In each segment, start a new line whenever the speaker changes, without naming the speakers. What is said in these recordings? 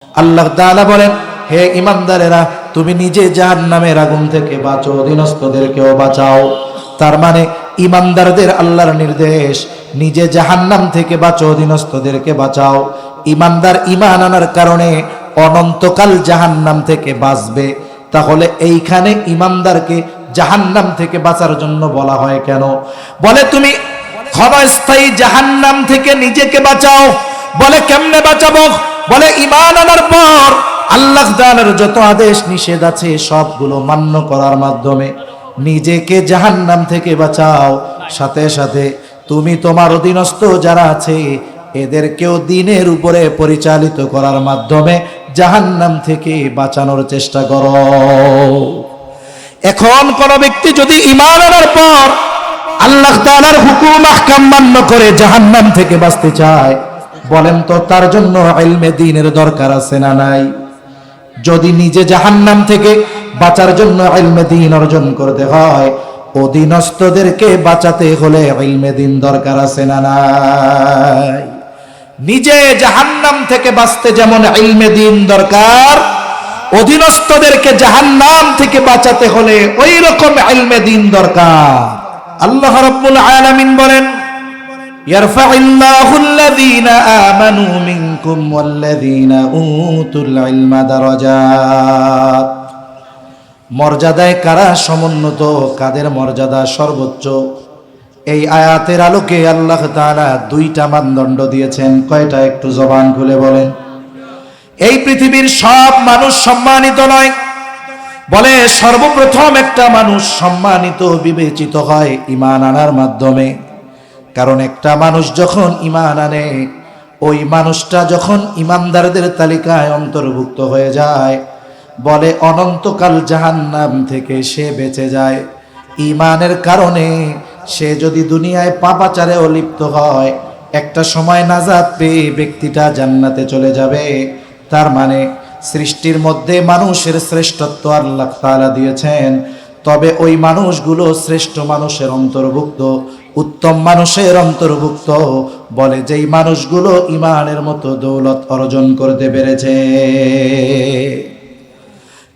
আল্লাহ তাআলা বলেন, হে ঈমানদারেরা, তুমি নিজে জাহান্নামের আগুন থেকে বাঁচো, অধীনস্থদেরকেও বাঁচাও। তার মানে ঈমানদারদের আল্লাহর নির্দেশ, নিজে জাহান্নাম থেকে বাঁচো, অধীনস্থদেরকে বাঁচাও। ঈমানদার ঈমান আনার কারণে অনন্তকাল জাহান্নাম থেকে বাঁচবে। তাহলে এইখানে ঈমানদারকে জাহান্নাম থেকে বাঁচার জন্য বলা হয় কেন? বলে তুমি ক্ষণস্থায়ী জাহান্নাম থেকে নিজেকে বাঁচাও। বলে কেমনে বাঁচাবো? বলে ঈমান আনার পর আল্লাহ তাআলার যত আদেশ নিষেধ আছে সবগুলো মান্য করার মাধ্যমে নিজেকে জাহান্নাম থেকে বাঁচাও। সাথে সাথে তুমি তোমার অধীনস্থ যারা আছে এদেরকেও দ্বীনের উপরে পরিচালিত করার মাধ্যমে জাহান্নাম থেকে বাঁচানোর চেষ্টা করো। এখন কোন ব্যক্তি যদি ঈমান আনার পর আল্লাহ তাআলার হুকুম আহকাম মান্য করে জাহান্নাম থেকে বাঁচতে চায়, বলেন তো তার জন্য ইলমে দ্বীনের দরকার আছে না নাই? যদি নিজে জাহান্নাম থেকে বাঁচার জন্য ইলমে দ্বীন অর্জন করতে হয়, অধীনস্থদেরকে বাঁচাতে হলে ইলমে দ্বীন দরকার আছে না নাই? নিজে জাহান্নাম থেকে বাঁচতে যেমন ইলমে দ্বীন দরকার, অধীনস্থদেরকে জাহান্নাম থেকে বাঁচাতে হলে ওই রকম ইলমে দ্বীন দরকার। আল্লাহ রাব্বুল আলামিন বলেন, ইয়ারফা'িল্লাহু আল্লাযীনা আমানু মিনকুম ওয়াল্লাযীনা উতুল ইলমা দারাজাত। মর্যাদায় কারা সমুন্নত, কাদের মর্যাদা সর্বোচ্চ? এই আয়াতের আলোকে আল্লাহ তাআলা দুইটা মানদণ্ড দিয়েছেন। কয়টা? একটু জবান খুলে বলেন। এই পৃথিবীর সব মানুষ সম্মানিত নয়। বলে সর্বপ্রথম একটা মানুষ সম্মানিত বিবেচিত হয় ঈমান আনার মাধ্যমে। কারণ একটা মানুষ যখন ঈমান আনে, ওই মানুষটা যখন ঈমানদারদের তালিকায় অন্তর্ভুক্ত হয়ে যায়, বলে অনন্তকাল জাহান্নাম থেকে সে বেঁচে যায়। ঈমানের কারণে সে যদি দুনিয়ায় পাপাচারেও লিপ্ত হয়, একটা সময় নাজাত পেয়ে ব্যক্তিটা জান্নাতে চলে যাবে। তার মানে সৃষ্টির মধ্যে মানুষের শ্রেষ্ঠত্ব আল্লাহ তাআলা দিয়েছেন, তবে ওই মানুষগুলো শ্রেষ্ঠ মানুষের অন্তর্ভুক্ত, উত্তম মানুষের অন্তর্ভুক্ত। বলে যেই মানুষগুলো ঈমানের মতো দৌলত অর্জন করতে পেরেছে।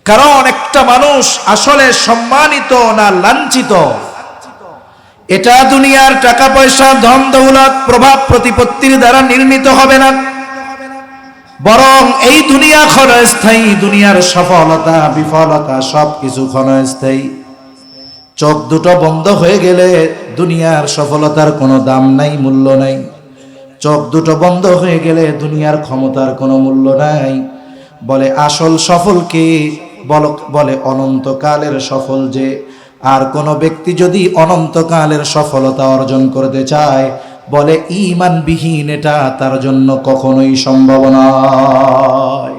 কারণ একটা মানুষ আসলে সম্মানিত না লাঞ্ছিত, এটা দুনিয়ার টাকা পয়সা, ধন দৌলত, প্রভাব প্রতিপত্তির দ্বারা নির্মিত হবে না, বরং এই দুনিয়া ক্ষণস্থায়ী। দুনিয়ার সফলতা বিফলতা সবকিছু ক্ষণস্থায়ী। চোখ দুটো বন্ধ হয়ে গেলে দুনিয়ার সফলতার কোনো দাম নাই, মূল্য নাই। চোখ দুটো বন্ধ হয়ে গেলে দুনিয়ার ক্ষমতার কোনো মূল্য নাই। বলে আসল সফল কে? বলে অনন্তকালের সফল যে। আর কোন ব্যক্তি যদি অনন্তকালের সফলতা অর্জন করতে চায়, বলে ঈমানবিহীন, এটা তার জন্য কখনোই সম্ভব নয়।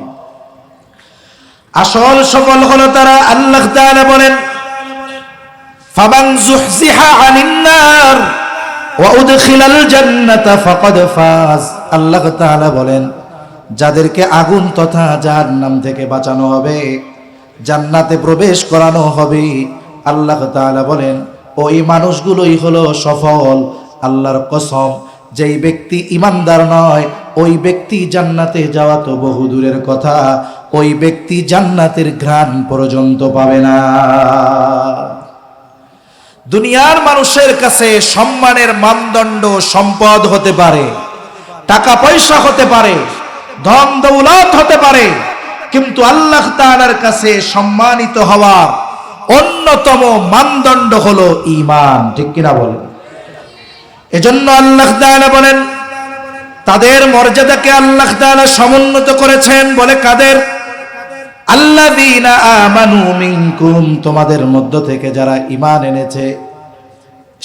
আসল সফল হলো তারা, আল্লাহ তাআলা বলেন, ফামান যুহজিহা আনিন নার ওয়া উদখিলাল জান্নাতা ফাকাদ ফাজ। আল্লাহ তাআলা বলেন, যাদেরকে আগুন তথা জাহান্নাম থেকে বাঁচানো হবে, জান্নাতে প্রবেশ করানো হবে, আল্লাহ তাআলা বলেন ওই মানুষগুলোই হলো সফল। আল্লাহর কসম, যেই ব্যক্তি ঈমানদার নয়, ওই ব্যক্তি জান্নাতে যাওয়া তো বহু দূরের কথা, ওই ব্যক্তি জান্নাতের ঘ্রাণ পর্যন্ত পাবে না। দুনিয়ার মানুষের কাছে সম্মানের মানদণ্ড সম্পদ হতে পারে, টাকা পয়সা হতে পারে, ধন দৌলত হতে পারে, কিন্তু আল্লাহ তাআলার কাছে সম্মানিত হওয়ার অন্যতম মানদণ্ড হলো ঈমান। ঠিক কিনা বলেন? এজন্য আল্লাহ তাআলা বলেন, তাদের মর্যাদাকে আল্লাহ তাআলা সমুন্নত করেছেন। বলে কাদের? আল্লাযীনা আমানু মিনকুম, তোমাদের মধ্য থেকে যারা ঈমান এনেছে।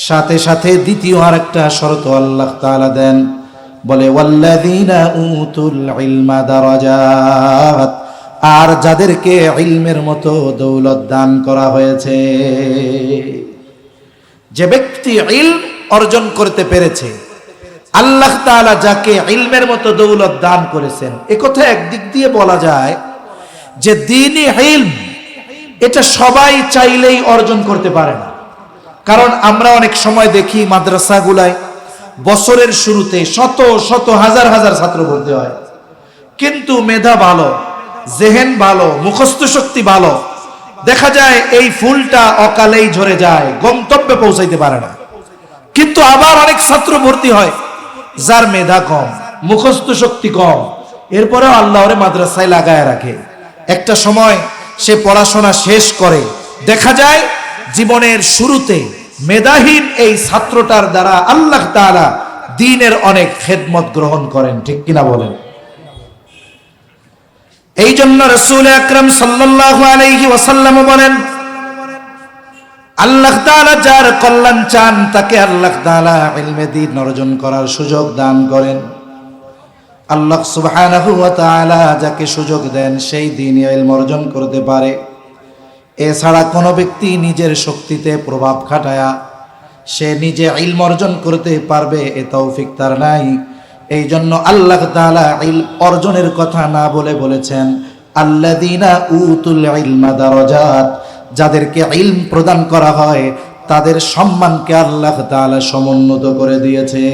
সাথে সাথে দ্বিতীয় আরেকটা শর্ত আল্লাহ তাআলা দেন, বলে ওয়াল্লাযীনা উতুল ইলমা দারাজাত, আর যাদেরকে ইলমের মতো দৌলত দান করা হয়েছে। যে ব্যক্তি ইলম অর্জন করতে পেরেছে, আল্লাহ তাআলা যাকে ইলমের মতো দৌলত দান করেছেন, একথা একদিক দিয়ে বলা যায় যে দ্বীনি ইলম এটা সবাই চাইলেই অর্জন করতে পারে না। কারণ আমরা অনেক সময় দেখি মাদ্রাসাগুলায় বছরের শুরুতে শত শত হাজার হাজার ছাত্র ভর্তি হয়, কিন্তু মেধা ভালো, জেহেন ভালো, মুখস্থ শক্তি ভালো, দেখা যায় এই ফুলটা অকালেই ঝরে যায়, গন্তব্যে পৌঁছাইতে পারে না। কিন্তু আবার অনেক ছাত্র ভর্তি হয় যার মেধা কম, মুখস্থ শক্তি কম, এরপরেও আল্লাহ ওরে মাদ্রাসায় লাগায় রাখে। একটা সময় সে পড়াশোনা শেষ করে, দেখা যায় জীবনের শুরুতে মেধাহীন এই ছাত্রটার দ্বারা আল্লাহ তাআলা দ্বীনের অনেক খেদমত গ্রহণ করেন, ঠিক কিনা বলেন? এই জন্য রাসূল আকরাম সাল্লাল্লাহু আলাইহি ওয়াসাল্লাম বলেন, আল্লাহ তাআলা যার কল্যাণ চান তাকে আল্লাহ তাআলা ইলমে দ্বীন অর্জন করার সুযোগ দান করেন। আল্লাহ সুবহানাহু ওয়া তাআলা যাকে সুযোগ দেন সেই দ্বীনি ইলম অর্জন করতে পারে। এছাড়া কোনো ব্যক্তি নিজের শক্তিতে প্রভাব খাটায়া সে নিজে ইলম অর্জন করতে পারবে এ তৌফিক তার নাই। এই জন্য আল্লাহ তাআলা ইলম অর্জনের কথা না বলে বলেছেন আল্লাযীনা উতুল ইলমা দারাজাত, যাদেরকে ইলম প্রদান করা হয় তাদের সম্মানকে আল্লাহ তাআলা সমুন্নত করে দিয়েছে।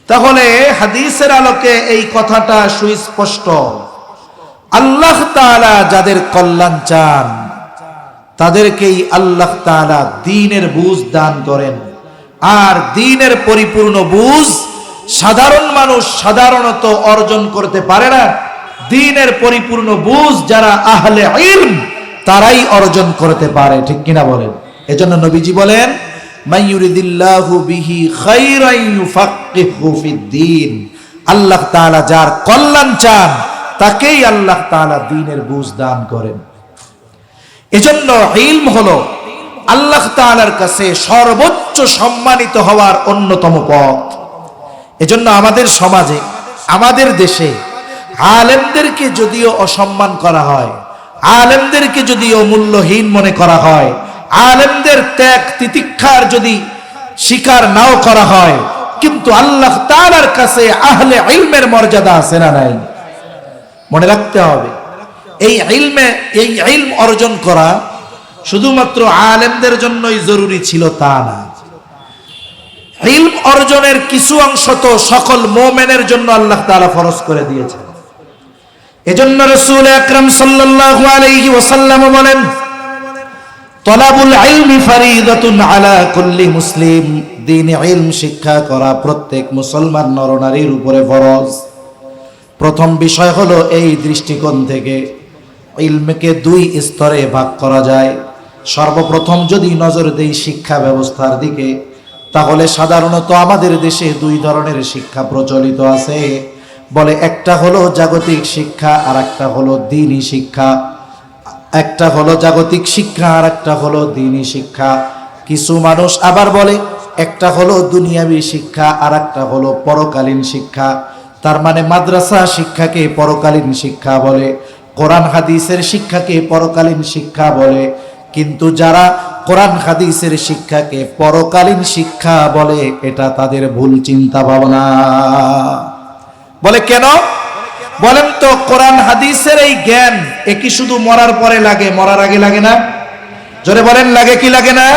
তাহলে হাদিসের আলোকে এই কথাটা সুস্পষ্ট, আল্লাহ তাআলা যাদের কল্যাণ চান তাদেরকেই আল্লাহ তাআলা দ্বীনের বুঝ দান করেন। আর দ্বীনের পরিপূর্ণ বুঝ সাধারণ মানুষ সাধারণত অর্জন করতে পারে না। দ্বীনের পরিপূর্ণ বুঝ যারা আহলে ইলম তারাই অর্জন করতে পারে, ঠিক কিনা বলেন? এজন্য নবীজি বলেন মাইয়ুরিদিল্লাহু বিহি খাইরান ইউফাক্কিহু ফিদ্দীন, আল্লাহ তাআলা যার কল্যাণ চান তাকেই আল্লাহ তাআলা দ্বীনের বুঝ দান করেন। এজন্য ইলম হলো আল্লাহ তাআলার কাছে সর্বোচ্চ সম্মানিত হওয়ার অন্যতম পথ। এজন্য আমাদের সমাজে, আমাদের দেশে আলেমদেরকে যদিও অসম্মান করা হয়, আলেমদেরকে যদিও মূল্যহীন মনে করা হয়, আলেমদের ত্যাগ তিতিক্ষার যদি স্বীকার নাও করা হয়, কিন্তু আল্লাহ তাআলার কাছে আহলে ইলমের মর্যাদা আছে না নাই? মনে রাখতে হবে, এই ইলম অর্জন করা শুধুমাত্র আলেমদের জন্যই জরুরি ছিল তা না। ইলম অর্জনের কিছু অংশ তো সকল মুমিনের জন্য আল্লাহ তাআলা ফরজ করে দিয়েছেন। এজন্য রাসূল আকরাম সাল্লাল্লাহু আলাইহি ওয়াসাল্লাম বলেন তলাবুল ইলমি ফরিদাতুন আলা কুল্লি মুসলিম, দ্বীনি ইলম শিক্ষা করা প্রত্যেক মুসলমান নরনারীর উপরে ফরজ। প্রথম বিষয় হলো এই দৃষ্টিকোণ থেকে ইলমকে দুই স্তরে ভাগ করা যায়। সর্বপ্রথম যদি নজর দেই শিক্ষা ব্যবস্থার দিকে, তাহলে সাধারণত আমাদের দেশে দুই ধরনের শিক্ষা প্রচলিত আছে। বলে একটা হলো জাগতিক শিক্ষা আর একটা হলো দ্বীনি শিক্ষা। একটা হলো জাগতিক শিক্ষা আর একটা হলো দ্বীনি শিক্ষা। কিছু মানুষ আবার বলে একটা হলো দুনিয়াবী শিক্ষা আর একটা হলো পরকালীন শিক্ষা। তার মানে মাদ্রাসা শিক্ষাকে পরকালীন শিক্ষা বলে, কোরআন হাদিসের শিক্ষাকে পরকালীন শিক্ষা বলে। কিন্তু যারা কোরআন হাদিসের শিক্ষাকে পরকালীন শিক্ষা বলে এটা তাদের ভুল চিন্তা ভাবনা। বলে কেন? বলেন তো, কোরআন হাদিসের এই জ্ঞান এ কি শুধু মরার পরে লাগে, মরার আগে লাগে না? জোরে বলেন, লাগে কি লাগে না?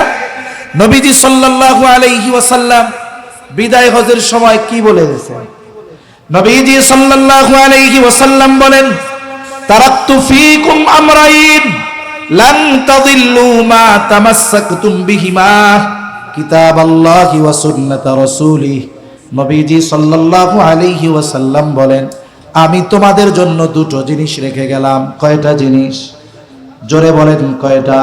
নবীজি সাল্লাল্লাহু আলাইহি ওয়াসাল্লাম বিদায় হজের সময় কি বলে গেছেন? নবীজি সাল্লাল্লাহু আলাইহি ওয়াসাল্লাম বলেন তারাকতু ফীকুম আমরাইন লান তাদিল্লু মা তামাসসাকতুম বিহিমা কিতাবাল্লাহি ওয়া সুন্নাত রাসূলিহি। নবীজি সাল্লাল্লাহু আলাইহি ওয়াসাল্লাম বলেন আমি তোমাদের জন্য দুটো জিনিস রেখে গেলাম। কয়টা জিনিস? জোরে বলেন কয়টা?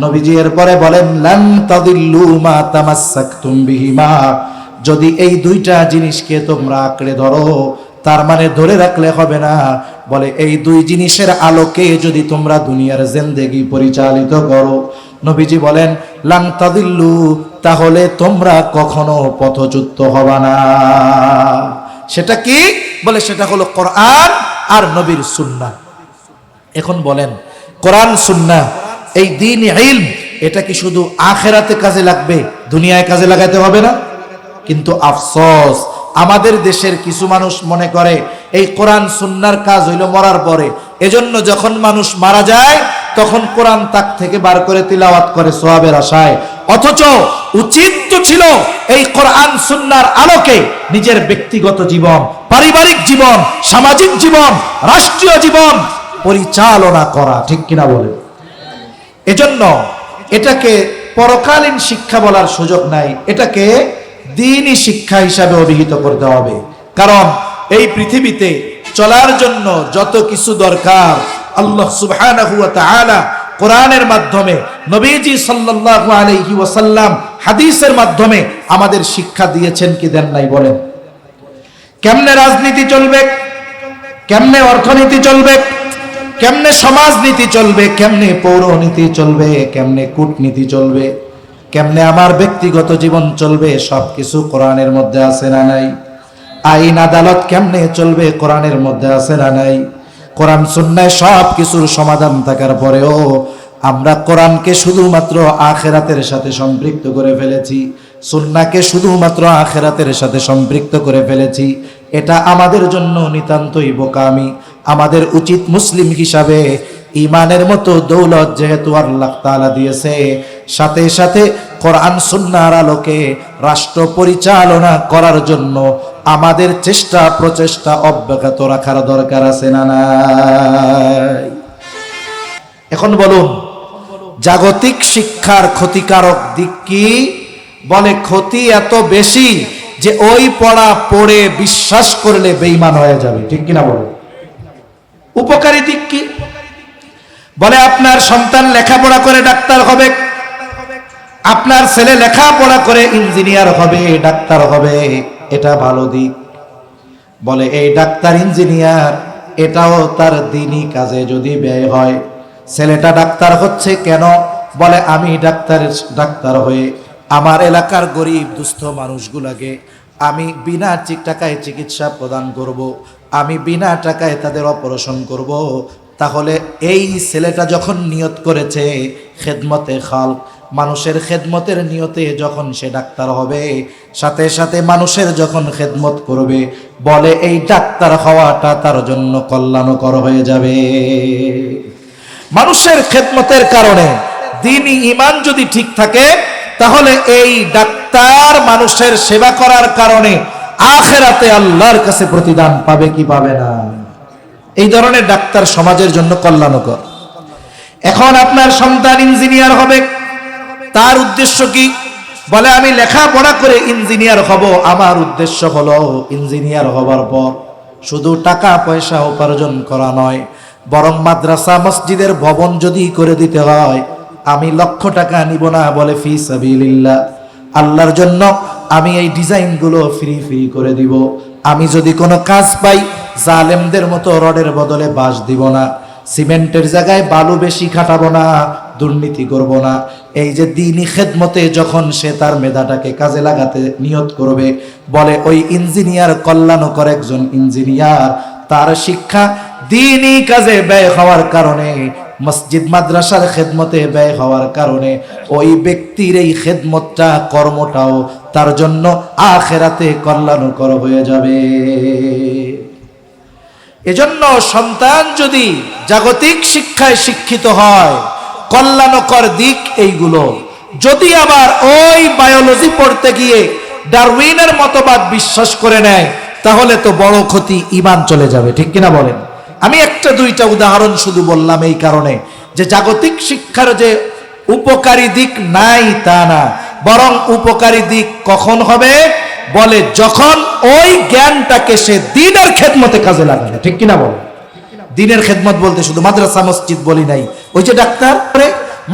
নবীজি এরপরে বলেন লান তাদিল্লু মা তামাসসাকতুম বিহিমা, যদি এই দুইটা জিনিসকে তোমরা আঁকড়ে ধরো, তার মানে ধরে রাখলে হবে না, বলে এই দুই জিনিসের আলোকে যদি তোমরা দুনিয়ার জিন্দেগি পরিচালিত করো, নবীজি বলেন লান তাদিল্লু, তাহলে তোমরা কখনো পথচ্যুত হবে না। সেটা কি? বলে সেটা হলো কোরআন আর নবীর সুন্নাহ। এখন বলেন কোরআন সুন্নাহ এই দ্বীন ইলম এটা কি শুধু আখিরাতে কাজে লাগবে, দুনিয়ায় কাজে লাগাতে হবে না? কিন্তু আফসোস আমাদের দেশের কিছু মানুষ মনে করে এই কোরআন সুন্নাহর কাজ হইল মরার পরে, এজন্য যখন মানুষ মারা যায় তখন কোরআন তাক থেকে বার করে তিলাওয়াত করে সওয়াবের আশায়। অথচ উচিত তো ছিল এই কোরআন সুন্নাহর আলোকে নিজের ব্যক্তিগত জীবন, পারিবারিক জীবন, সামাজিক জীবন, রাষ্ট্রীয় জীবন পরিচালনা করা, ঠিক কিনা বলেন? এজন্য এটাকে পরকালীন শিক্ষা বলার সুযোগ নাই, এটাকে দ্বীনি শিক্ষা হিসাবে অভিহিত করতে হবে। কারণ এই পৃথিবীতে চলার জন্য যত কিছু দরকার আল্লাহ সুবহানাহু ওয়া তাআলা কোরআনের মাধ্যমে, নবীজি সাল্লাল্লাহু আলাইহি ওয়াসাল্লাম হাদিসের মাধ্যমে আমাদের শিক্ষা দিয়েছেন কি দেন নাই বলেন? কেমনে রাজনীতি চলবে, কেমনে অর্থনীতি চলবে, কেমনে সমাজনীতি চলবে, কেমনে পৌরনীতি চলবে, কেমনে কূটনীতি চলবে, কেমনে আমার ব্যক্তিগত জীবন চলবে, সবকিছু কোরআনের মধ্যে আছে না নাই? আইন আদালত কেমনে চলবে, কোরআনের মধ্যে আছে না নাই? কোরআন সুন্নায় সব কিছুর সমাধান থাকার পরেও আমরা কোরআনকে শুধুমাত্র আখিরাতের সাথে সম্পৃক্ত করে ফেলেছি, সুন্নাহকে শুধুমাত্র আখিরাতের সাথে সম্পৃক্ত করে ফেলেছি। এটা আমাদের জন্য নিতান্তই বোকামি। আমাদের উচিত মুসলিম হিসাবে ঈমানের মতো দৌলত যেহেতু আল্লাহ তাআলা দিয়েছে, সাথে সাথে কোরআন সুন্নাহর আলোকে রাষ্ট্র পরিচালনা করার জন্য আমাদের চেষ্টা প্রচেষ্টা অব্যাহত রাখার দরকার আছে না নাই? এখন বলুন, জাগতিক শিক্ষার ক্ষতিকারক দিক কি? বলে ক্ষতি এত বেশি যে ওই পড়া পড়ে বিশ্বাস করলে বেঈমান হয়ে যাবে, ঠিক কিনা বলুন? উপকারী দিক কি? বলে আপনার সন্তান লেখাপড়া করে ডাক্তার হবে, আপনার ছেলে লেখাপড়া করে ইঞ্জিনিয়ার হবে, ডাক্তার হবে, এটা ভালো দিক। বলে এই ডাক্তার ইঞ্জিনিয়ার এটাও তার দ্বীনি কাজে যদি ব্যয় হয়। ছেলেটা ডাক্তার হচ্ছে কেন? বলে আমি ডাক্তার হয়ে আমার এলাকার গরিব দুস্থ মানুষগুলাকে আমি বিনা টাকায় চিকিৎসা প্রদান করব, আমি বিনা টাকায় তাদের অপারেশন করব। তাহলে এই ছেলেটা যখন নিয়ত করেছে খেদমতে খালক, মানুষের খেদমতের নিয়তে যখন সে ডাক্তার হবে, সাথে সাথে মানুষের যখন খেদমত করবে, বলে এই ডাক্তার হওয়াটা তার জন্য কল্যাণকর হয়ে যাবে। মানুষের খেদমতের কারণে দ্বীনি ঈমান যদি ঠিক থাকে, তাহলে এই ডাক্তার মানুষের সেবা করার কারণে আখিরাতে আল্লাহর কাছে প্রতিদান পাবে কি পাবে না? এই ধরনের ডাক্তার সমাজের জন্য কল্যাণকর। এখন আপনার সন্তান ইঞ্জিনিয়ার হবে, তার উদ্দেশ্য কি? বলে আমি লেখাপড়া করে ইঞ্জিনিয়ার হব। আমার উদ্দেশ্য হলো ইঞ্জিনিয়ার হবার পর শুধু টাকা পয়সা উপার্জন করা নয়, বরং মাদ্রাসা মসজিদের ভবন যদি করে দিতে হয় আমি লক্ষ টাকা নিব না। বলে ফি সাবিলিল্লাহ, আল্লাহর জন্য আমি এই ডিজাইনগুলো ফ্রি করে দিব। আমি যদি কোনো কাজ পাই জালেমদের মতো রডের বদলে বাঁশ দিব না, সিমেন্টের জায়গায় বালু বেশি খাটাবো না, দুর্নীতি করব না। এই যে দ্বীনি খেদমতে যখন সে তার মেধাটাকে কাজে লাগাতে নিয়ত করবে, বলে ওই ইঞ্জিনিয়ার কল্যাণকর একজন ইঞ্জিনিয়ার, তার শিক্ষা দ্বীনি কাজে ব্যয় হওয়ার কারণে, মসজিদ মাদ্রাসার খেদমতে ব্যয় হওয়ার কারণে ওই ব্যক্তির এই খেদমতটা কর্মটাও তার জন্য আখিরাতে কল্যাণকর হয়ে যাবে। এজন্য সন্তান যদি জাগতিক শিক্ষায় শিক্ষিত হয়, কল্যাণকর দিক এইগুলো। যদি আবার ওই বায়োলজি পড়তে গিয়ে ডারউইনের মতবাদ বিশ্বাস করে নেয়, তাহলে তো বড় ক্ষতি, ঈমান চলে যাবে, ঠিক কিনা বলেন? আমি একটা দুইটা উদাহরণ শুধু বললাম এই কারণে যে জাগতিক শিক্ষার যে উপকারী দিক নাই তা না, বরং উপকারী দিক কখন হবে? বলে যখন ওই জ্ঞানটাকে সে দ্বীনের খেদমতে কাজে লাগাবে, ঠিক কিনা বলে? দ্বীনের খেদমত বলতে শুধু মাদ্রাসা মসজিদ বলি নাই। ওই যে ডাক্তার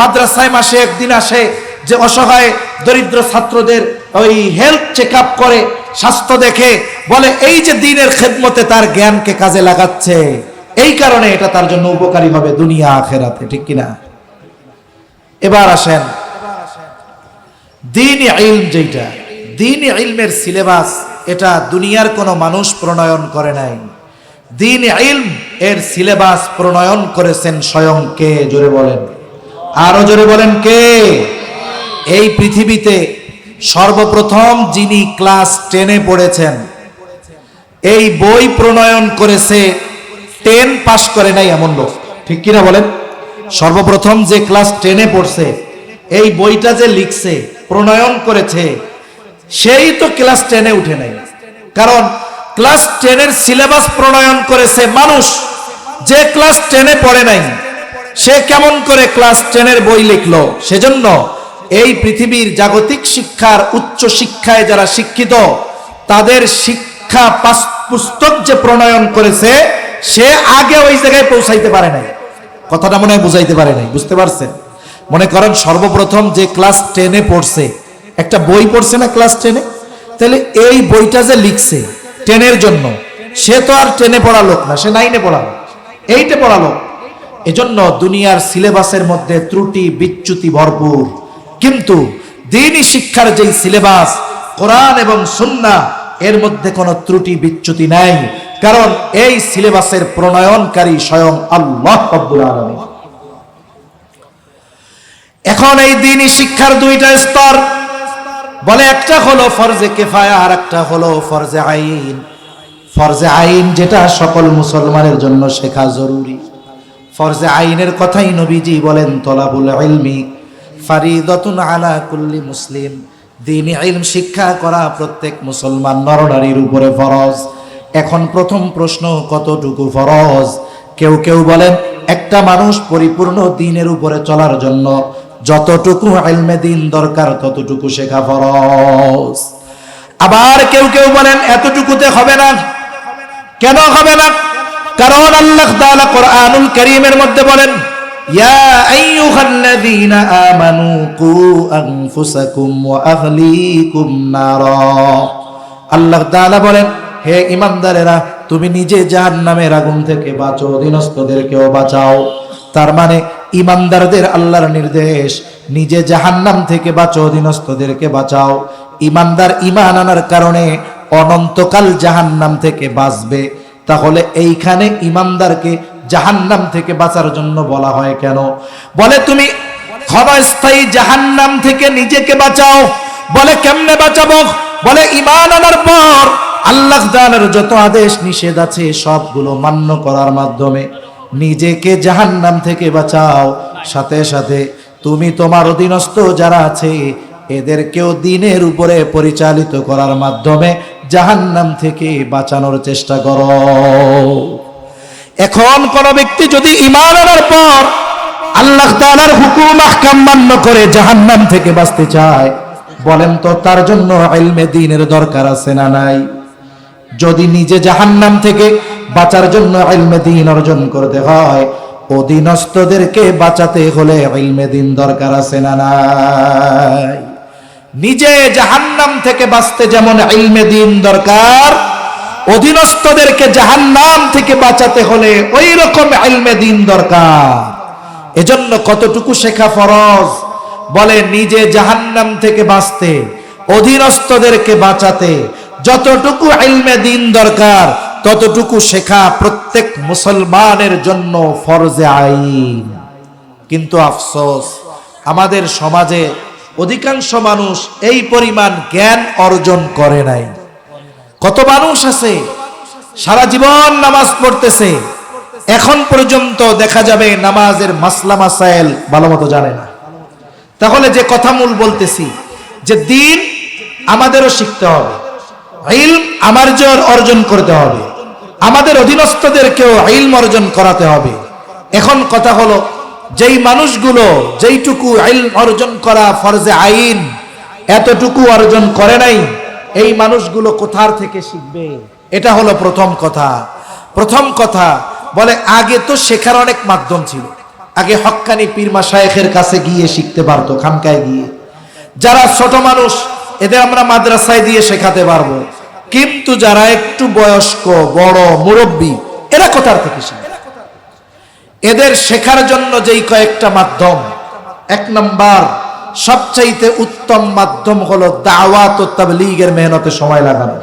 মাদ্রাসায় মাসে একদিন আসে, যে অসহায় দরিদ্র ছাত্রদের ওই হেলথ চেক আপ করে, স্বাস্থ্য দেখে, বলে এই যে দ্বীনের খেদমতে তার জ্ঞানকে কাজে লাগাচ্ছে, এই কারণে এটা তার জন্য উপকারী হবে দুনিয়া আখিরাতে, ঠিক কিনা? এবার আসেন দ্বীনি ইলম, যেটা দ্বীনি ইলমের সিলেবাস, এটা দুনিয়ার কোনো মানুষ প্রণয়ন করে নাই। দ্বীনি ইলম এর সিলেবাস প্রণয়ন করেছেন স্বয়ং কে? জোরে বলেন, আরো জোরে বলেন কে? এই পৃথিবীতে সর্বপ্রথম যিনি ক্লাস 10-এ পড়েছেন, এই বই প্রণয়ন করেছে 10 পাস করে নাই এমন লোক, ঠিক কিনা বলেন? সর্বপ্রথম যে ক্লাস 10-এ পড়ছে, এই বইটা যে লিখছে, প্রণয়ন করেছে, সেই তো ক্লাস 10-এ উঠে নাই। কারণ ক্লাস 10 এর সিলেবাস প্রণয়ন করেছে মানুষ, যে ক্লাস 10 এ পড়ে নাই সে কেমন করে ক্লাস 10 এর বই লিখলো? সেজন্য এই পৃথিবীর জাগতিক শিক্ষার উচ্চ শিক্ষায় যারা শিক্ষিত তাদের শিক্ষা পুস্তক যে প্রণয়ন করেছে সে আগে ওই জায়গায় পৌঁছাইতে পারে নাই। কথাটা মনে হয় বুঝাইতে পারে নাই, বুঝতে পারছেন? মনে করেন সর্বপ্রথম যে ক্লাস 10 এ পড়ছে একটা বই পড়ছে না ক্লাস 10 এ, তাহলে এই বইটা যে লিখছে 10 এর জন্য, সে তো আর 10 এ পড়া লোক না, সে 9 এ পড়া লোক, 8 এ পড়া লোক। এজন্য দুনিয়ার সিলেবাসের মধ্যে ত্রুটি বিচ্যুতি ভরপুর, কিন্তু দ্বীনি শিক্ষার যেই সিলেবাস কোরআন এবং সুন্নাহ এর মধ্যে কোনো ত্রুটি বিচ্যুতি নাই, কারণ এই সিলেবাসের প্রণয়নকারী স্বয়ং আল্লাহ রাব্বুল আলামিন। এখন এই দ্বীনি শিক্ষার দুইটা স্তর, বলে একটা হলো ফরজে কিফায়া আর একটা হলো ফরজে আইন। ফরজে আইন যেটা সকল মুসলমানের জন্য শেখা জরুরি। ফরজে আইনের কথাই নবীজি বলেন তলাবুল ইলমি ফারিদাতুন আলা কুল্লি মুসলিম। দ্বীনি ইলম শিক্ষা করা প্রত্যেক মুসলমান নরনারীর উপরে ফরজ। এখন প্রথম প্রশ্ন, কতটুকু ফরজ? কেউ কেউ বলেন একটা মানুষ পরিপূর্ণ দ্বীনের উপরে চলার জন্য যতটুকু ইলমে দ্বীন দরকার ততটুকু শেখা ফরজ। আবার কেউ কেউ বলেন এতটুকুতে হবে না। কেন হবে না? কারণ আল্লাহ তাআলা কোরআনুল কারীমের মধ্যে বলেন ইয়া আইয়ুহাল্লাযীনা আমানু কু আনফুসাকুম ওয়া আহলিকুম নারা। আল্লাহ তাআলা বলেন হে ঈমানদারেরা, তুমি নিজে জাহান্নামের আগুন থেকে বাঁচো, অধীনস্থদেরকেও বাঁচাও। তার মানে ঈমানদারদের আল্লাহর নির্দেশ, নিজে জাহান্নাম থেকে বাঁচো, অধীনস্থদেরকে বাঁচাও। ঈমানদার ঈমান আনার কারণে অনন্তকাল জাহান্নাম থেকে বাঁচবে। তাহলে এইখানে ঈমানদারকে জাহান্নাম থেকে বাঁচার জন্য বলা হয় কেন? বলে তুমি ক্ষণস্থায়ী জাহান্নাম থেকে নিজেকে বাঁচাও। বলে কেমনে বাঁচাবো? বলে ঈমান আনার পর আল্লাহ তাআলার যত আদেশ নিষেধ আছে সবগুলো মান্য করার মাধ্যমে নিজেকে জাহান্নাম থেকে বাঁচাও। সাথে সাথে তুমি তোমার অধীনস্থ যারা আছে এদেরকেও দ্বীনের উপরে পরিচালিত করার মাধ্যমে জাহান্নাম থেকে বাঁচানোর চেষ্টা করো। এখন কোন ব্যক্তি যদি ঈমান আনার পর আল্লাহ তাআলার হুকুম আহকাম মান্য করে জাহান্নাম থেকে বাঁচতে চায়, বলেন তো তার জন্য ইলমে দ্বীনের দরকার আছে না নাই? যদি নিজে জাহান্নাম থেকে বাঁচার জন্য ইলমে দ্বীন অর্জন করতে হয়, অধীনস্থদেরকে বাঁচাতে হলে ইলমে দ্বীন দরকার আছে না নাই? নিজে জাহান্নাম থেকে বাঁচতে যেমন ইলমে দ্বীন দরকার, অধীনস্থদেরকে জাহান্নাম থেকে বাঁচাতে হলে ওই রকম ইলমে দ্বীন দরকার। এজন্য কতটুকু শেখা ফরজ? বলে নিজে জাহান্নাম থেকে বাঁচতে, অধীনস্থদেরকে বাঁচাতে যতটুকু ইলমে দ্বীন দরকার ততটুকু শেখা প্রত্যেক মুসলমানের জন্য ফরজে আইন। কিন্তু আফসোস, আমাদের সমাজে অধিকাংশ মানুষ এই পরিমাণ জ্ঞান অর্জন করে নাই। কত মানুষ আছে সারা জীবন নামাজ পড়তেছে, এখন পর্যন্ত দেখা যাবে নামাজের মাসলা মাসাইল ভালো মতো জানে না। তাহলে যে কথা মূল বলতেছি যে দ্বীন আমাদেরও শিখতে হবে, ইলম আমার জোর অর্জন করতে হবে, আমাদের অধীনস্থদেরকেও ইলম অর্জন করাতে হবে। এখন কথা হলো, যেই মানুষগুলো যেইটুকু ইলম অর্জন করা ফরজে আইন এতটুকু অর্জন করে নাই, এই মানুষগুলো কোথার থেকে শিখবে? এটা হলো প্রথম কথা। প্রথম কথা বলে আগে তো শেখার অনেক মাধ্যম ছিল। আগে হক্কানি পীর মাশায়েখের কাছে গিয়ে শিখতে পারতো, খানকায় গিয়ে। যারা ছোট মানুষ এদের আমরা মাদ্রাসায় দিয়ে শেখাতে পারবো, কিন্তু যারা একটু বয়স্ক বড় মুরব্বী এরা কোথার থেকে শিখবে? এদের শেখার জন্য যেই কয়েকটা মাধ্যম, এক নাম্বার সবচাইতে উত্তম মাধ্যম হলো দাওয়াত ও তাবলীগের মেহনতে সময় লাগানো।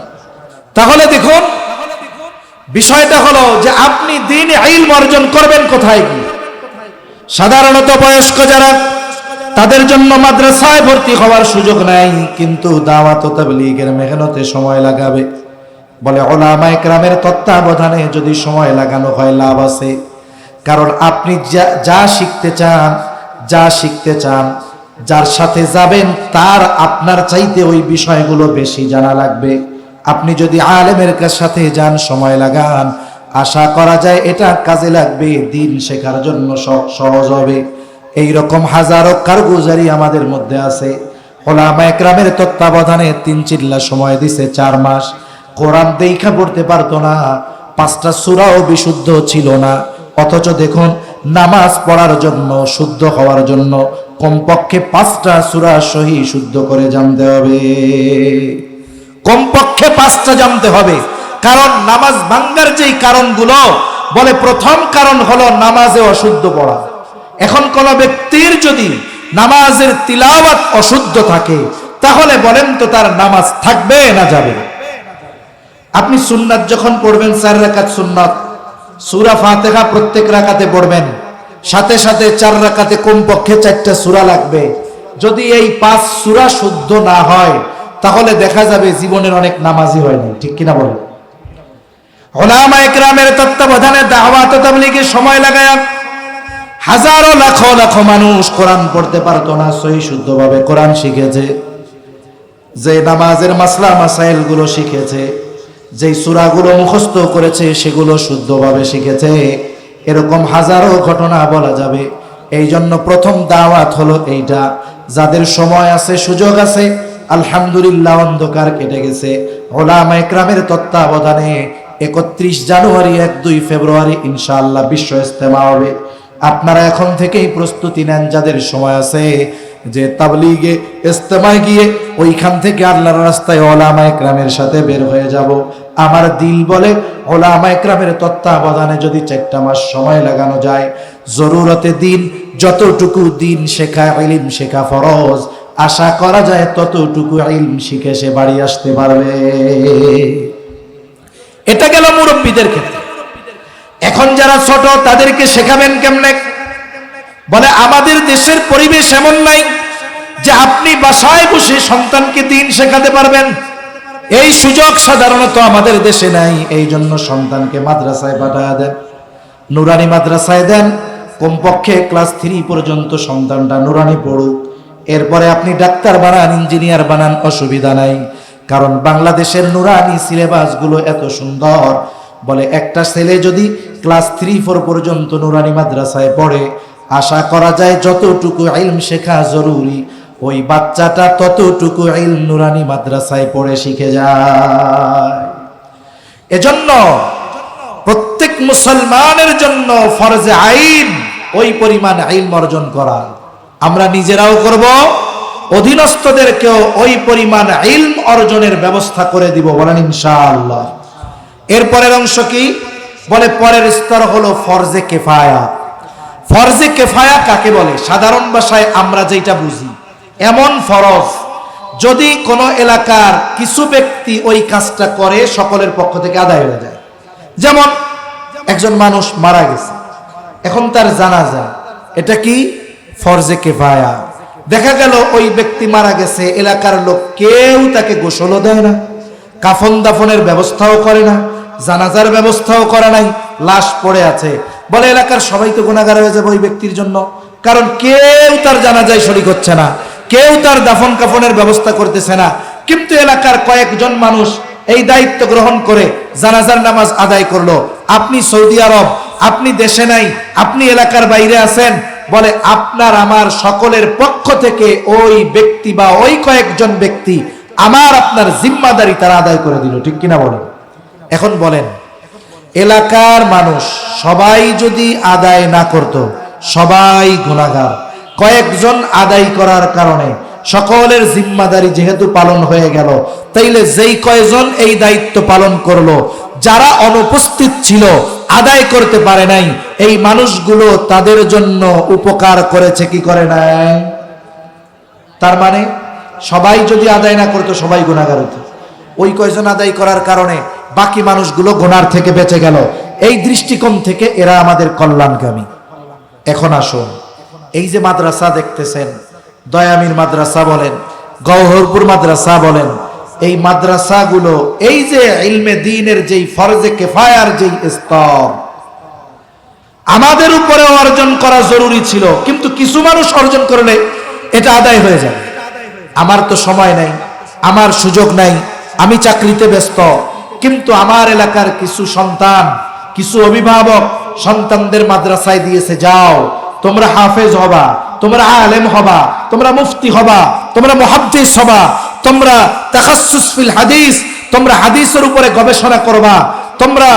তাহলে দেখুন বিষয়টা হলো যে আপনি দ্বীনি ইলম অর্জন করবেন কোথায় গিয়ে? সাধারণত বয়স্ক যারা তাদের জন্য মাদ্রাসায় ভর্তি হওয়ার সুযোগ নাই, কিন্তু দাওয়াত ও তাবলীগের মেহনতে সময় লাগাবে। বলে উলামায়ে কেরামের তত্ত্বাবধানে যদি সময় লাগানো হয় লাভ আছে। কারণ আপনি যা শিখতে চান যার সাথে যাবেন তার আপনার চাইতে ওই বিষয়গুলো বেশি জানা লাগবে। আপনি যদি আলেমের সাথে যান, সময় লাগান, আশা করা যায় এটা কাজে লাগবে, দিন শেখার জন্য সহজ হবে। এইরকম হাজারো কারগুজারি আমাদের মধ্যে আছে। ওলামা একরামের তত্ত্বাবধানে 3 চিল্লা সময় দিছে, 4 মাস। কোরআন দেখা পড়তে পারতো না, 5টা সূরাও বিশুদ্ধ ছিল না। অথচ দেখুন, নামাজ পড়ার জন্য, শুদ্ধ হওয়ার জন্য কমপক্ষে 5টা সূরা সহি শুদ্ধ করে জানতে হবে। কমপক্ষে 5টা জানতে হবে। কারণ নামাজ ভাঙ্গার যেই কারণগুলো, বলে প্রথম কারণ হলো নামাজে অশুদ্ধ পড়া। এখন কোন ব্যক্তির যদি নামাজের তিলাওয়াত অশুদ্ধ থাকে, তাহলে বলেন তো তার নামাজ থাকবে না যাবে? আপনি সুন্নাত যখন পড়বেন, 4 রাকাত সুন্নাত, সূরা ফাতিহা প্রত্যেক রাকাতে পড়বেন, সাথে সাথে 4 রাকাতে কমপক্ষে 4টা সূরা লাগবে। যদি এই 5 সূরা শুদ্ধ না হয়, তাহলে দেখা যাবে জীবনের অনেক নামাজি হয়নি। ঠিক কিনা বলেন? উলামা ইকরামের তত্ত্বাবধানে দাওয়াত ও তাবলীগের সময় লাগায় হাজারো লাখো লাখো মানুষ কোরআন পড়তে পারতো না, সহি শুদ্ধভাবে কোরআন শিখেছে। যে নামাজের মাসলা মাসাইল গুলো শিখেছে, যেই সূরাগুলো মুখস্থ করেছে, সেগুলো শুদ্ধভাবে শিখেছে। এরকম হাজারো ঘটনা বলা যাবে। এই জন্য প্রথম দাওয়াত হলো এইটা। যাদের সময় আছে, সুযোগ আছে, আলহামদুলিল্লাহ, অন্ধকার কেটে গেছে। উলামা ইকরামের তত্ত্বাবধানে 31 জানুয়ারি, 1-2 ফেব্রুয়ারি ইনশাআল্লাহ বিশ্ব ইজতেমা হবে। আপনারা এখন থেকেই প্রস্তুতি নেন, যাদের সময় আছে, যে তাবলীগে ইজতেমায় গিয়ে ওইখান থেকে আল্লাহর রাস্তায় উলামা ইকরামের সাথে বের হয়ে যাব। আমার দিল বলে, উলামা ইকরামের তত্ত্বাবধানে যদি 4টা মাস সময় লাগানো যায়, জরুরতে দিন, যতটুকু দিন শেখা, ইলম শেখা ফরজ, আশা করা যায় ততটুকু ইলম শিখে সে বাড়ি আসতে পারবে। এটা গেল মুরব্বীদের ক্ষেত্রে। এখন যারা ছোট, তাদেরকে শেখাবেন কেমনে? বলে আমাদের দেশের পরিবেশ এমন নাই যে আপনি বাসায় বসে সন্তানকে দিন শেখাতে পারবেন। এই সুযোগ সাধারণত আমাদের দেশে নাই। এই জন্য সন্তানকে মাদ্রাসায় পাঠায় দেন, নুরানি মাদ্রাসায় দেন। কমপক্ষে ক্লাস 3 পর্যন্ত সন্তানটা নুরানি পড়ুক। এরপরে আপনি ডাক্তার বানান, ইঞ্জিনিয়ার বানান, অসুবিধা নাই। কারণ বাংলাদেশের নুরানি সিলেবাসগুলো এত সুন্দর। বলে একটা ছেলে যদি ক্লাস 3-4 পর্যন্ত নুরানি মাদ্রাসায় পড়ে, আশা করা যায় যতটুকু ইলম শেখা জরুরি, ওই বাচ্চাটা ততটুকু ইলম নুরানি মাদ্রাসায় পড়ে শিখে যায়। এজন্য প্রত্যেক মুসলমানের জন্য ফরজে আইন ওই পরিমাণ ইলম অর্জন করা। আমরা নিজেরাও করব, অধীনস্থদেরকেও ওই পরিমাণ ইলম অর্জনের ব্যবস্থা করে দিব, বলেন ইনশাআল্লাহ। এরপরের অংশ কি? বলে পরের স্তর হলো ফরজে কেফায়া। ফরজে কেফায়া কাকে বলে? সাধারণ ভাষায় আমরা যেটা বুঝি, এমন ফরজ যদি কোনো এলাকার কিছু ব্যক্তি ওই কাজটা করে, সকলের পক্ষ থেকে আদায় হয়ে যায়। যেমন একজন মানুষ মারা গেছে, এখন তার জানাজা, এটা কি? ফরজে কেফায়া। দেখা গেল ওই ব্যক্তি মারা গেছে, এলাকার লোক কেউ তাকে গোসলও দেয় না, কাফন দাফনের ব্যবস্থাও করে না, জানাজার ব্যবস্থাও করে নাই, লাশ পড়ে আছে। বলে এলাকার সবাই তো গুনাহগার হয়ে যাবে ওই ব্যক্তির জন্য, কারণ কেউ তার জানাজায় শরীক হচ্ছে না, কেউ তার দাফন কাফনের ব্যবস্থা করতেছে না। কিন্তু এলাকার কয়েকজন মানুষ এই দায়িত্ব গ্রহণ করে জানাজার নামাজ আদায় করলো। আপনি সৌদি আরব, আপনি দেশে নাই, আপনি এলাকার বাইরে আছেন, বলে আপনার আমার সকলের পক্ষ থেকে ওই ব্যক্তি বা ওই কয়েকজন ব্যক্তি আমার আপনার জিম্মাদারি তারা আদায় করে দিল। ঠিক কিনা বলেন? এখন বলেন, এলাকার মানুষ সবাই যদি আদায় না করত, সবাই গুনাহগার। কয়েকজন আদায় করার কারণে সকলের জিম্মাদারি যেহেতু পালন হয়ে গেল, তাইলে যেই কয়জন এই দায়িত্ব পালন করলো, যারা অনুপস্থিত ছিল, আদায় করতে পারে নাই, এই মানুষগুলো তাদের জন্য উপকার করেছে কি করে নাই? তার মানে সবাই যদি আদায় না করতো, সবাই গুনাহগার হতো। ওই কয়জন আদায় করার কারণে বাকি মানুষগুলো গুনার থেকে বেঁচে গেল। এই দৃষ্টিকোণ থেকে এরা আমাদের কল্যাণকামী। এখন আসুন, এই যে মাদ্রাসা দেখতেছেন, দয়ামির মাদ্রাসা বলেন, গওহরপুর মাদ্রাসা বলেন, এই মাদ্রাসাগুলো এই যে ইলমে দ্বীনের যেই ফরজে কিফায়ার যেই স্তর, আমাদের উপরে অর্জন করা জরুরি ছিল, কিন্তু কিছু মানুষ অর্জন করলে এটা আদায় হয়ে যাবে। আমার তো সময় নাই, আমার সুযোগ নাই, আমি চাকরিতে ব্যস্ত, কিন্তু আমার এলাকার কিছু সন্তান, কিছু অভিভাবক সন্তানদের মাদ্রাসায় দিয়েছে, যাও তোমরা হাফেজ হবা, তোমরা আলেম হবা, তোমরা মুফতি হবা, তোমরা মুহাদ্দিস হবা, তোমরা তাখাসসুস ফিল হাদিস, তোমরা হাদিসের উপরে গবেষণা করবা, তোমরা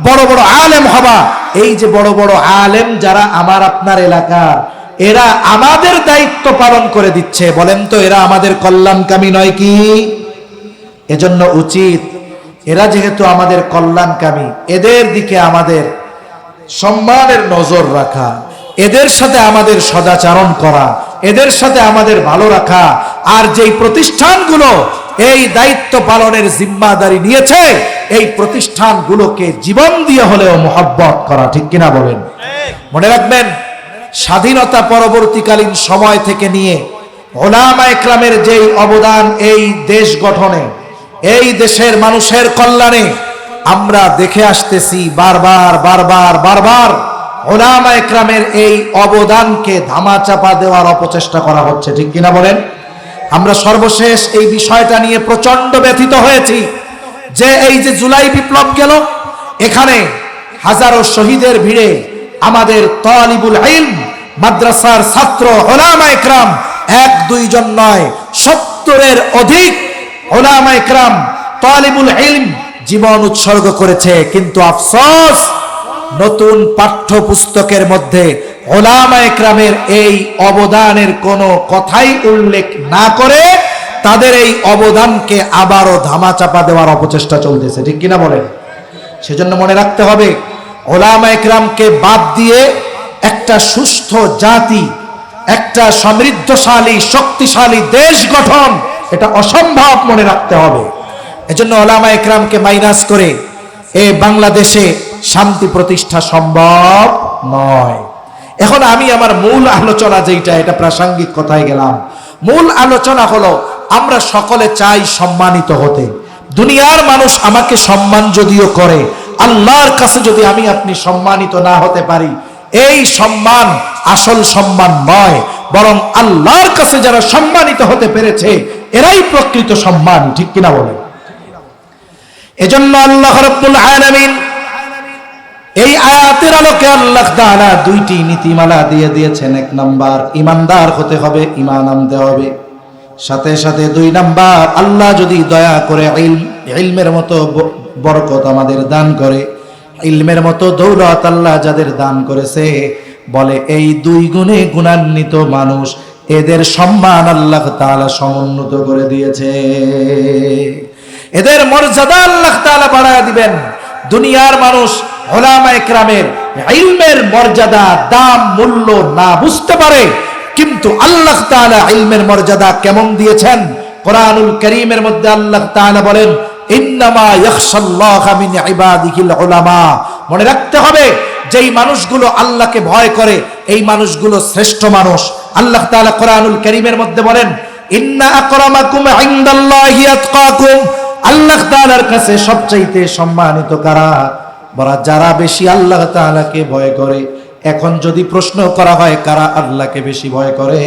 বড় বড় আলেম হবা। এই যে বড় বড় আলেম যারা আমার আপনার এলাকার, এরা আমাদের দায়িত্ব পালন করে দিচ্ছে, বলেন তো এরা আমাদের কল্যাণকামী নয় কি? এজন্য উচিত এরা যেহেতু আমাদের কল্যাণকামী, এদের দিকে আমাদের সম্মানের নজর রাখা, এদের সাথে আমাদের সদাচরণ করা, এদের সাথে আমাদের ভালো রাখা। আর যেই প্রতিষ্ঠানগুলো এই দায়িত্ব পালনের জিম্মাদারি নিয়েছে, এই প্রতিষ্ঠানগুলোকে জীবন দিয়ে হলেও মোহাব্বত করা, ঠিক কিনা বলেন? মনে রাখবেন, স্বাধীনতা পরবর্তীকালীন সময় থেকে নিয়ে উলামা ইকরামের যেই অবদান এই দেশ গঠনে, এই দেশের মানুষের কল্যাণে আমরা দেখে আসতেছি, বারবার বারবার বারবার উলামা ইকরামের এই অবদানকে ধামাচাপা দেওয়ার অপচেষ্টা করা হচ্ছে, ঠিক কিনা বলেন? আমরা সর্বশেষ এই বিষয়টা নিয়ে প্রচন্ড ব্যথিত হয়েছি যে এই যে জুলাই বিপ্লব গেল, এখানে হাজারো শহীদের ভিড়ে আমাদের তালিবুল ইলম, মাদ্রাসার ছাত্র উলামা ইকরাম, এক দুইজন নয়, 70-এর অধিক উলামা ইকরাম তালিবুল ইলম জীবন উৎসর্গ করেছে। কিন্তু আফসোস, নতুন পাঠ্যপুস্তকের মধ্যে উলামা ইকরামের এই অবদানের কোনো কথাই উল্লেখ না করে তাদের এই অবদানকে আবারও ধামাচাপা দেওয়ার অপচেষ্টা চলতেছে, ঠিক কিনা বলেন? সেজন্য মনে রাখতে হবে, উলামা ইকরামকে বাদ দিয়ে একটা সুস্থ জাতি, একটা সমৃদ্ধশালী শক্তিশালী দেশ গঠন এটা অসম্ভব, মনে রাখতে হবে। এজন্য উলামা ইকরামকে মাইনাস করে এই বাংলাদেশে শান্তি প্রতিষ্ঠা সম্ভব নয়। এখন আমি আমার মূল আলোচনা যেটা, এটা প্রাসঙ্গিক কথায় গেলাম। মূল আলোচনা হলো, আমরা সকলে চাই সম্মানিত হতে। দুনিয়ার মানুষ আমাকে সম্মান যদিও করে, আল্লাহর কাছে যদি আমি আপনি সম্মানিত না হতে পারি, এই সম্মান আসল সম্মান নয়, বরং আল্লাহর কাছে যারা সম্মানিত হতে পেরেছে এরাই প্রকৃত সম্মান, ঠিক কিনা বলেন? এজন্য আল্লাহ রাব্বুল আলামিন এই আয়াতের আলোকে আল্লাহ তাআলা দুইটি নীতিমালা দিয়ে দিয়েছেন। এক নাম্বার, ইমানদার হতে হবে, ঈমান আনতে হবে। সাথে সাথে 2 নাম্বার, আল্লাহ যদি দয়া করে ইলমের মতো বরকত আমাদের দান করে, ইলমের মতো দৌলত আল্লাহ যাদের দান করেছে, বলে এই 2 গুণে গুণান্বিত মানুষ, এদের সম্মান আল্লাহ তাআলা সমুন্নত করে দিয়েছে, এদের মর্যাদা আল্লাহ তাআলা বাড়ায় দিবেন। দুনিয়ার মানুষ উলামা ইকরামের ইলমের মর্যাদা, দাম, মূল্য না বুঝতে পারে, কিন্তু আল্লাহ তাআলা ইলমের মর্যাদা কেমন দিয়েছেন? কোরআনুল কারীমের মধ্যে আল্লাহ তাআলা বলেন, ইন্নামা ইয়াখশাল্লাহা মিন ইবাদিহিল উলামা। মনে রাখতে হবে, যেই মানুষগুলো আল্লাহকে ভয় করে এই মানুষগুলো শ্রেষ্ঠ মানুষ। আল্লাহ তাআলা কোরআনুল কারীমের মধ্যে বলেন, ইন্না আকরামাকুম ইনদাল্লাহি আতকাকুম। আল্লাহ তাআলার কাছে সবচাইতে সম্মানিত কারা? বলা যারা বেশি আল্লাহ তাআলাকে ভয় করে। এখন যদি প্রশ্ন করা হয় কারা আল্লাহকে বেশি ভয় করে,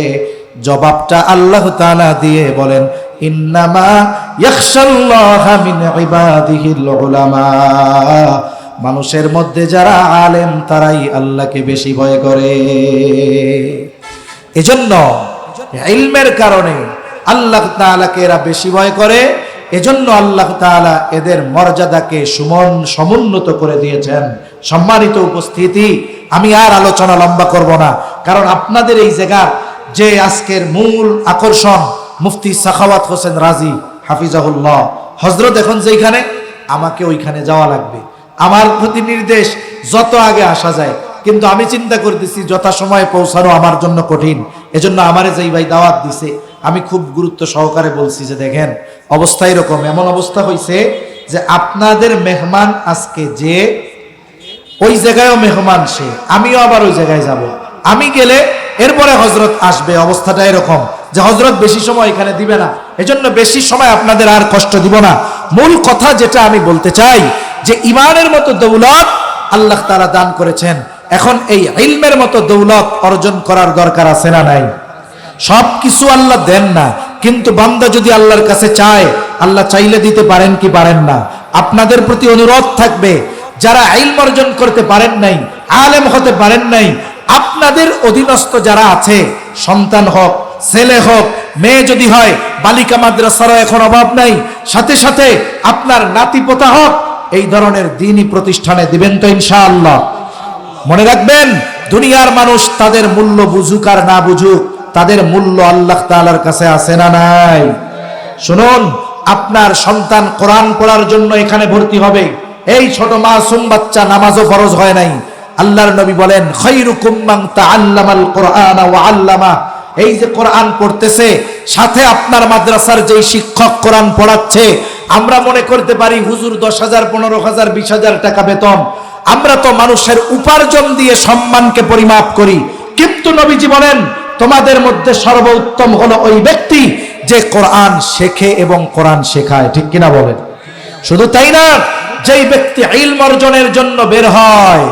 জবাবটা আল্লাহ তাআলা দিয়ে বলেন, ইন্নামা ইয়াখশাল্লাহা মিন ইবাদিহিল উলামা। মানুষের মধ্যে যারা আলেম তারাই আল্লাহকে বেশি ভয় করে। এজন্য ইলমের কারণে আল্লাহ তাআলাকে এরা বেশি ভয় করে। এজন্য আল্লাহ তাআলা এদের মর্যাদাকে সমুন্নত করে দিয়েছেন। সম্মানিত উপস্থিতি, আমি আর আলোচনা লম্বা করব না, কারণ আপনাদের এই জায়গার যে আজকের মূল আকর্ষণ মুফতি সাখাওয়াত হোসেন রাজি হাফিজাহুল্লাহ হযরত, এখন যেখানে আমাকে ওইখানে যাওয়া লাগবে। আমার প্রতি নির্দেশ যত আগে আসা যায়, কিন্তু আমি চিন্তা করতেছি যথাসময়ে পৌঁছানো আমার জন্য কঠিন। এজন্য আমারে যেই ভাই দাওয়াত দিছে, আমি খুব গুরুত্ব সহকারে বলছি যে দেখেন অবস্থা এরকম, এমন অবস্থা হয়েছে যে আপনাদের মেহমান আজকে যে ওই জায়গায়ও মেহমান সে, আমিও আবার ওই জায়গায় যাব। আমি গেলে এরপরে হযরত আসবে। অবস্থাটা এরকম যে হযরত বেশি সময় এখানে দিবে না, এজন্য বেশি সময় আপনাদের আর কষ্ট দিব না। মূল কথা যেটা আমি বলতে চাই যে ঈমানের মতো দৌলত আল্লাহ তাআলা দান করেছেন। এখন এই ইলমের মতো দৌলত অর্জন করার দরকার আছে না নাই? সবকিছু আল্লাহ দেন না, কিন্তু বান্দা যদি আল্লাহর কাছে চায়, আল্লাহ চাইলে দিতে পারেন কি পারেন না? আপনাদের প্রতি অনুরোধ থাকবে, যারা ইলম অর্জন করতে পারেন নাই, আলেম হতে পারেন নাই, আপনাদের অধীনস্থ যারা আছে, সন্তান হোক, ছেলে হোক, মেয়ে যদি হয়, বালিকা মাদ্রাসারও এখন অভাব নাই, সাথে সাথে আপনার নাতিপোতা হোক, এই ধরনের দ্বীনি প্রতিষ্ঠানে দিবেন তো ইনশাআল্লাহ? মনে রাখবেন, দুনিয়ার মানুষ তাদের মূল্য বুঝুক আর না বুঝুক, তাদের মূল্য আল্লাহ তাআলার কাছে আছে না নাই? শুনুন, আপনার সন্তান কোরআন পড়ার জন্য এখানে ভর্তি হবে, এই ছোট মাসুম বাচ্চা, নামাজও ফরজ হয় নাই, আল্লাহর নবী বলেন খায়রুকুম মান তাআল্লামাল কুরআনা ওয়া আল্লামা। এই যে কোরআন পড়তেছে, সাথে আপনার মাদ্রাসার যেই শিক্ষক কোরআন পড়াচ্ছে, আমরা মনে করতে পারি হুজুর 10,000, 15,000, 20,000 টাকা বেতন। আমরা তো মানুষের উপার্জন দিয়ে সম্মানকে পরিমাপ করি, কিন্তু নবীজি বলেন তোমাদের মধ্যে সর্বোত্তম হলো ওই ব্যক্তি যে কোরআন শেখে এবং কোরআন শেখায়। ঠিক কিনা বলেন? শুধু তাই না, যেই ব্যক্তি ইলম অর্জনের জন্য বের হয়,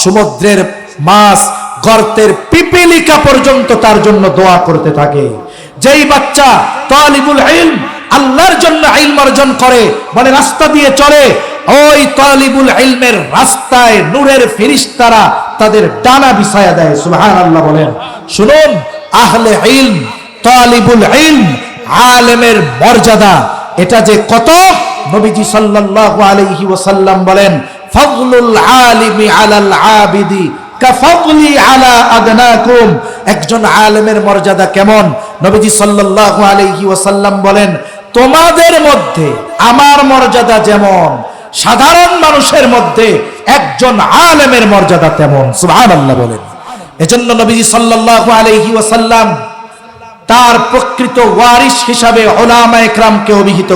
সমুদ্রের মাছ, গর্তের পিপিলিকা পর্যন্ত তার জন্য দোয়া করতে থাকে। যেই বাচ্চা তালিবুল ইলম, আল্লাহর জন্য ইলম অর্জন করে, মানে রাস্তা দিয়ে চলে, ওই তালিবুল ইলমের রাস্তায় নূরের ফেরেশতারা তাদের ডানা বিছায়া দেয়। সুবহানাল্লাহ বলেন। শুনুন, আহলে ইলম, তালিবুল ইলম, আলেমের মর্যাদা এটা যে কত, নবীজি সাল্লাল্লাহু আলাইহি ওয়াসাল্লাম বলেন ফাদলুল আলিমি আলাল আবিদি কাফাদলি আলা আদনাকুম। একজন আলেমের মর্যাদা কেমন? নবীজি সাল্লাল্লাহু আলাইহি ওয়াসাল্লাম বলেন তোমাদের মধ্যে আমার মর্যাদা যেমন, সাধারণ মানুষের মধ্যে একজন আলেমের মর্যাদা তেমন। সুবহানাল্লাহ বলেন। এজন্য নবীজি সাল্লাল্লাহু আলাইহি ওয়াসাল্লাম তার প্রকৃত ওয়ারিস হিসাবে উলামায়ে কেরামকে অভিহিত,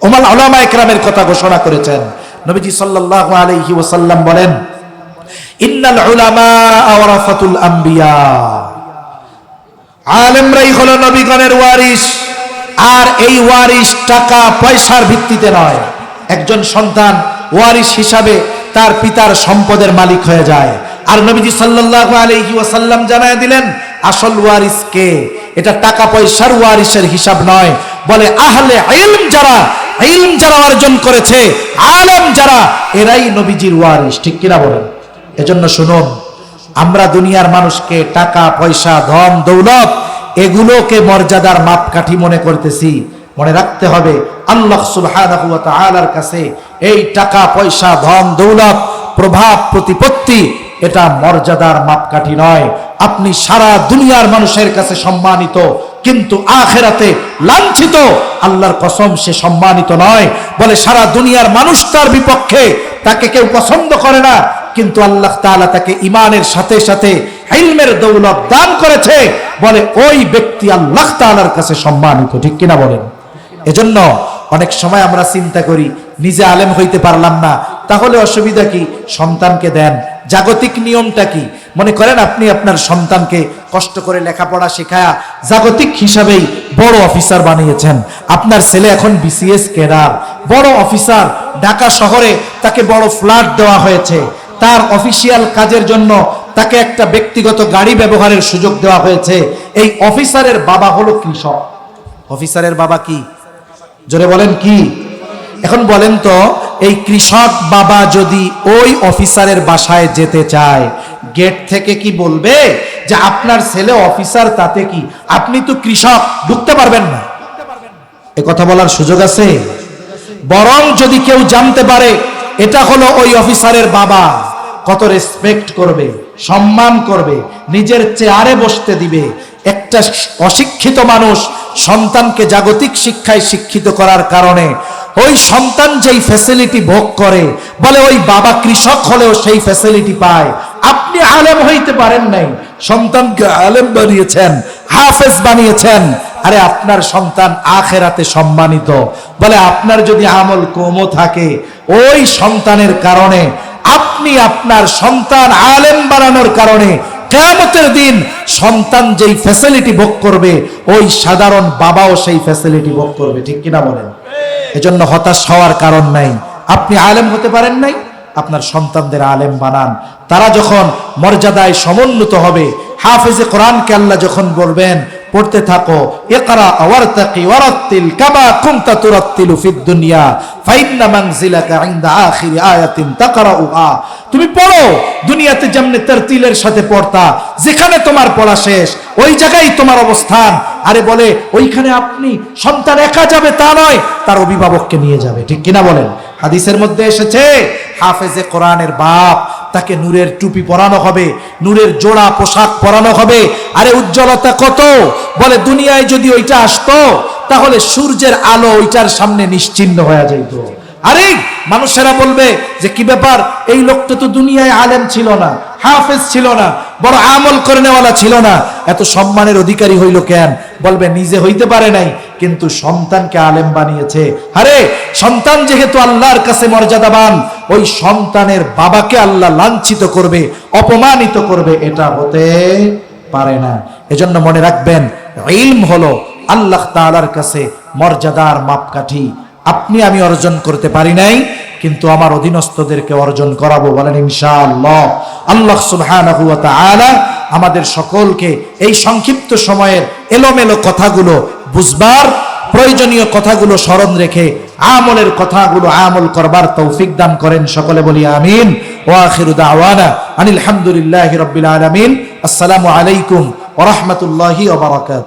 উলামায়ে কেরামের কথা ঘোষণা করেছেন। নবীজি সাল্লাল্লাহু আলাইহি ওয়াসাল্লাম বলেন ইন্নাল উলামা ওয়ারাসাতুল আম্বিয়া, আলেমরাই হলো নবীগণের ওয়ারিস। আর এই ওয়ারিস টাকা পয়সার ভিত্তিতে নয়। একজন সন্তান ওয়ারিস হিসাবে তার পিতার সম্পদের মালিক হয়ে যায়। আর নবীজি সাল্লাল্লাহু আলাইহি ওয়াসাল্লাম জানায় দিলেন আসল ওয়ারিস কে, এটা টাকা পয়সার ওয়ারিসের হিসাব নয়। বলে আহলে ইলম যারা, ইলম যারা অর্জন করেছে, আলেম যারা, এরাই নবীজির ওয়ারিস। ঠিক কিনা বলেন? এজন্য শুনুন, আমরা দুনিয়ার মানুষকে টাকা পয়সা, ধন দৌলত, এগুলোকে মর্যাদার মাপকাঠি মনে করতেছি। মনে রাখতে হবে আল্লাহ সুবহানাহু ওয়া তাআলার কাছে এই টাকা পয়সা, ধন দৌলত, প্রভাব প্রতিপত্তি, এটা মর্যাদার মাপকাঠি নয়। আপনি সারা দুনিয়ার মানুষের কাছে সম্মানিত, কিন্তু আখিরাতে লাঞ্ছিত। আল্লাহর কসম, সে সম্মানিত নয়। বলে সারা দুনিয়ার মানুষ তার বিপক্ষে, তাকে কেউ পছন্দ করে না, কিন্তু আল্লাহ তাআলা তাকে ঈমানের সাথে সাথে ইলমের দৌলত দান করেছে। বলে ওই ব্যক্তি আল্লাহ তাআলার কাছে সম্মানিত। ঠিক কিনা বলেন? এজন্য অনেক সময় আমরা চিন্তা করি নিজে আলেম হইতে পারলাম না, তাহলে অসুবিধা কি? সন্তানকে দেন। জাগতিক নিয়মটা কি? মনে করেন আপনি আপনার সন্তানকে কষ্ট করে লেখাপড়া শেখায়া জাগতিক হিসাবেই বড় অফিসার বানিয়েছেন। আপনার ছেলে এখন বিসিএস ক্যাডার, বড় অফিসার। ঢাকা শহরে তাকে বড় ফ্ল্যাট দেওয়া হয়েছে। তার অফিসিয়াল কাজের জন্য তাকে একটা ব্যক্তিগত গাড়ি ব্যবহারের সুযোগ দেওয়া হয়েছে। এই অফিসারের বাবা হলো কৃষক। অফিসারের বাবা কি? জোরে বলেন কি? এখন বলেন তো, এই কৃষক বাবা যদি ওই অফিসারের বাসায় যেতে চায়, গেট থেকে কি বলবে যে আপনার ছেলে অফিসার, তাতে কি? আপনি তো কৃষক, ঢুকতে পারবেন না। এ কথা বলার সুযোগ আছে? বরং যদি কেউ জানতে পারে এটা হলো ওই অফিসারের বাবা, কত রেসপেক্ট করবে, সম্মান করবে, নিজের চেয়ারে বসতে দিবে। একটা অশিক্ষিত মানুষ সন্তানকে জাগতিক শিক্ষায় শিক্ষিত করার কারণে ওই সন্তান যেই ফ্যাসিলিটি ভোগ করে, বলে ওই বাবা কৃষক হলেও সেই ফ্যাসিলিটি পায়। আপনি আলেম হইতে পারেন নাই, সন্তানকে আলেম বানিয়েছেন, হাফেজ বানিয়েছেন। আরে আপনার সন্তান আখিরাতে সম্মানিত। বলে আপনার যদি আমল কমও থাকে, ওই সন্তানের কারণে, আপনি আপনার সন্তান আলেম বানানোর কারণে কিয়ামতের দিন সন্তান যেই ফ্যাসিলিটি ভোগ করবে, ওই সাধারণ বাবাও সেই ফ্যাসিলিটি ভোগ করবে। ঠিক কিনা বলেন? এজন্য হতাশ হওয়ার কারণ নাই। আপনি আলেম হতে পারেন নাই, আপনার সন্তানদের আলেম বানান। তারা যখন মর্যাদায় সমুন্নত হবে, হাফেজে কোরআনকে আল্লাহ যখন বলবেন পড়তে থাকো, ইকরা ওয়ারতাকি ওয়ারাত্তিল কামা কুনতা তুরাত্তিলু ফিদ দুনিয়া ফাইন্না মানজিলাকা ইনদা আখিরি আয়াতিন তাকরাউহা। তুমি পড়ো দুনিয়াতে যেমনি তারতিলের সাথে পড়তা, যেখানে তোমার পড়া শেষ ওই জায়গায় তোমার অবস্থান। আরে বলে ওইখানে আপনি সন্তান একা যাবে তা নয়, তার অভিভাবককে নিয়ে যাবে, ঠিক কিনা বলেন? হাদিসের মধ্যে এসেছে হাফেজে কোরআনের বাপ, তাকে নূরের টুপি পরানো হবে, নূরের জোড়া পোশাক পরানো হবে। আরে উজ্জ্বলতা কত! বলে দুনিয়ায় যদি ওইটা আসতো তাহলে সূর্যের আলো ওইটার সামনে নিশ্চিহ্ন হয়ে যাইত। আরে মানুষেরা বলবে যে কি ব্যাপার, এই লোকটা তো দুনিয়ায় আলেম ছিল না, হাফেজ ছিল না, বড় আমল করে নেওয়ালা ছিল না, এত সম্মানের অধিকারী হইল কেন? বলবে নিজে হইতে পারে নাই, কিন্তু সন্তানকে আলেম বানিয়েছে। আরে সন্তান যেহেতু আল্লাহর কাছে মর্যাদাবান, ওই সন্তানের বাবাকে আল্লাহ লাঞ্ছিত করবে, অপমানিত করবে, এটা হতে পারে না। এজন্য মনে রাখবেন, ইলম হলো আল্লাহ তাআলার কাছে মর্যাদার মাপকাঠি। আপনি আমি অর্জন করতে পারি নাই, কিন্তু আমার অধীনস্থদেরকে অর্জন করাবো, বলেন ইনশাআল্লাহ। আল্লাহ সুবহানাহু ওয়া তাআলা আমাদের সকলকে এই সংক্ষিপ্ত সময়ের এলোমেলো কথাগুলো বুঝবার, প্রয়োজনীয় কথাগুলো স্মরণ রেখে আমলের কথাগুলো আমল করবার তৌফিক দান করেন। সকলে বলি আমিন। ওয়া আখিরু দাওয়ানা আনিল হামদুলিল্লাহি রাব্বিল আলামিন। আসসালামু আলাইকুম ওয়া রাহমাতুল্লাহি ওয়া বারাকাতুহু।